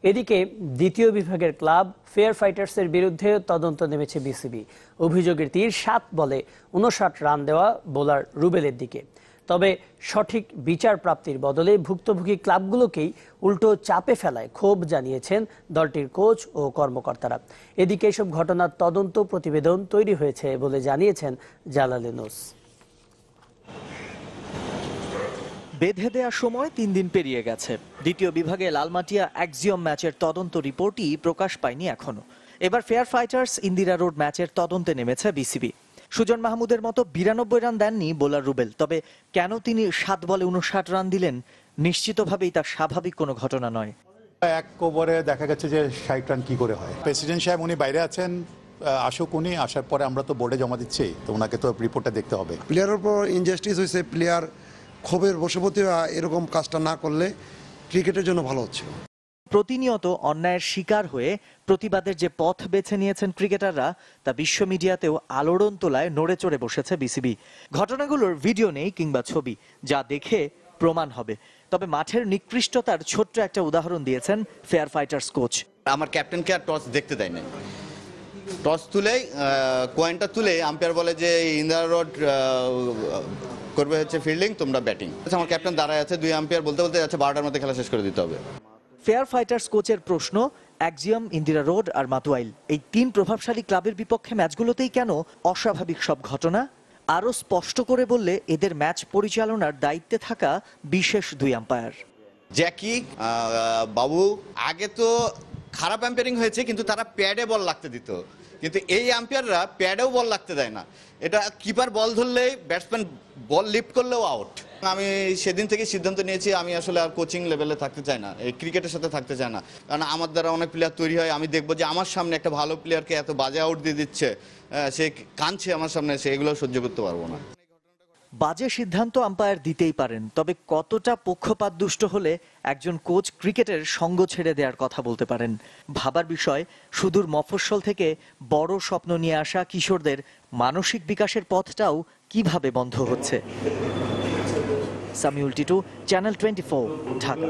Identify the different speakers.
Speaker 1: এদিকে দ্বিতীয় বিভাগের ক্লাব ফেয়ার ফাইটার্সের বিরুদ্ধে তদন্ত নেমেছে বিসিবি। অভিযোগের তীর 7 বলে 59 রান দেওয়া বোলার রুবেলের দিকে। তবে সঠিক বিচার প্রাপ্তির বদলে ভুক্তভোগী ক্লাবগুলোকেই উল্টো চাপে ফেলায় ক্ষোভ জানিয়েছেন দলটির কোচ ও কর্মকর্তারা। এদিকে এসব ঘটনার তদন্ত প্রতিবেদন তৈরি হয়েছে বলে জানিয়েছেন জালাল ইউনুস।
Speaker 2: বেঁধে দেওয়ার সময় 3 দিন পেরিয়ে গেছে। দ্বিতীয় বিভাগে লালমাটিয়া অ্যাক্সিয়ম ম্যাচের তদন্ত রিপোর্টই প্রকাশ পায়নি এখনো। এবার ফেয়ার ফাইটার্স ইন্দিরা রোড ম্যাচের তদন্তে নেমেছে বিসিবি। সুজন মাহমুদের মতো 92 রান দেননি বোলার রুবেল। তবে কেন তিনি 7 বলে 59 রান দিলেন, নিশ্চিতভাবেই তা স্বাভাবিক কোনো ঘটনা নয়।
Speaker 3: এক ওভারে দেখা গেছে যে 60 রান কি করে হয়। প্রেসিডেন্ট সাহেব উনি বাইরে আছেন, আসুক, উনি আসার পরে আমরা তো বোর্ডে জমা দিচ্ছি, তো ওনাকে তো রিপোর্টটা দেখতে হবে।
Speaker 4: প্লেয়ারের উপর ইনজাস্টিস হয়েছে, প্লেয়ার ক্ষোভের বশবর্তী এরকম কাজটা না করলে ক্রিকেটের জন্য ভালো হচ্ছে।
Speaker 2: প্রতিনিয়ত অন্যায়ের শিকার হয়ে প্রতিবাদের যে পথ বেছে নিয়েছেন ক্রিকেটাররা, তা বিশ্ব মিডিয়াতেও আলোড়ন তোলায় নড়ে চড়ে বসেছে বিসিবি। ঘটনাগুলোর ভিডিও নেই কিংবা ছবি, যা দেখে প্রমাণ হবে। তবে মাঠের নিকৃষ্টতার ছোট্ট একটা উদাহরণ দিয়েছেন ফেয়ার ফাইটার্স কোচ।
Speaker 5: আমার ক্যাপ্টেনকে আর টস দেখতে দেয় না। টস তুলেই কয়েনটা তুলে আম্পায়ার বলে যে ইন্দিরা রোড করবে হচ্ছে ফিল্ডিং, তোমরা ব্যাটিং। আমার ক্যাপ্টেন দাঁড়ায় আছে, 2 আম্পায়ার বলতে বলতে যাচ্ছে 12টার মধ্যে খেলা শেষ করে দিতে হবে।
Speaker 2: ফেয়ার ফাইটার্স কোচের প্রশ্ন, অ্যাক্সিয়ম, ইন্দিরা রোড আর মাতুয়াইল, এই 3 প্রভাবশালী ক্লাবের বিপক্ষে ম্যাচগুলোতেই কেন অস্বাভাবিক সব ঘটনা? আরও স্পষ্ট করে বললে এদের ম্যাচ পরিচালনার দায়িত্বে থাকা বিশেষ 2 আম্পায়ার।
Speaker 5: জ্যাকি, বাবু, আগে তো খারাপ আম্পায়ারিং হয়েছে, কিন্তু তারা প্যাডে বল লাগতে দিত, কিন্তু এই আম্পায়াররা প্যাডেও বল লাগতে দেয় না। এটা কিপার বল ধরলেই, ব্যাটসম্যান বল লিফট করলেও আউট। আমি সেদিন থেকে সিদ্ধান্ত নিয়েছি আমি আসলে আর কোচিং লেভেলে থাকতে চাই না, এই ক্রিকেটের সাথে থাকতে চাই না। কারণ আমার দ্বারা অনেক প্লেয়ার তৈরি হয়, আমি দেখবো যে আমার সামনে একটা ভালো প্লেয়ারকে এত বাজে আউট দিয়ে দিচ্ছে, সে কাঁদছে আমার সামনে, সে এগুলো সহ্য করতে পারবো না।
Speaker 2: বাজে সিদ্ধান্ত আম্পায়ার দিতেই পারেন, তবে কতটা পক্ষপাত দুষ্ট হলে একজন কোচ ক্রিকেটের সঙ্গ ছেড়ে দেওয়ার কথা বলতে পারেন? ভাবার বিষয়, সুদূর মফস্বল থেকে বড় স্বপ্ন নিয়ে আসা কিশোরদের মানসিক বিকাশের পথটাও কিভাবে বন্ধ হচ্ছে। সামিউল টিটু, চ্যানেল 24, ঢাকা।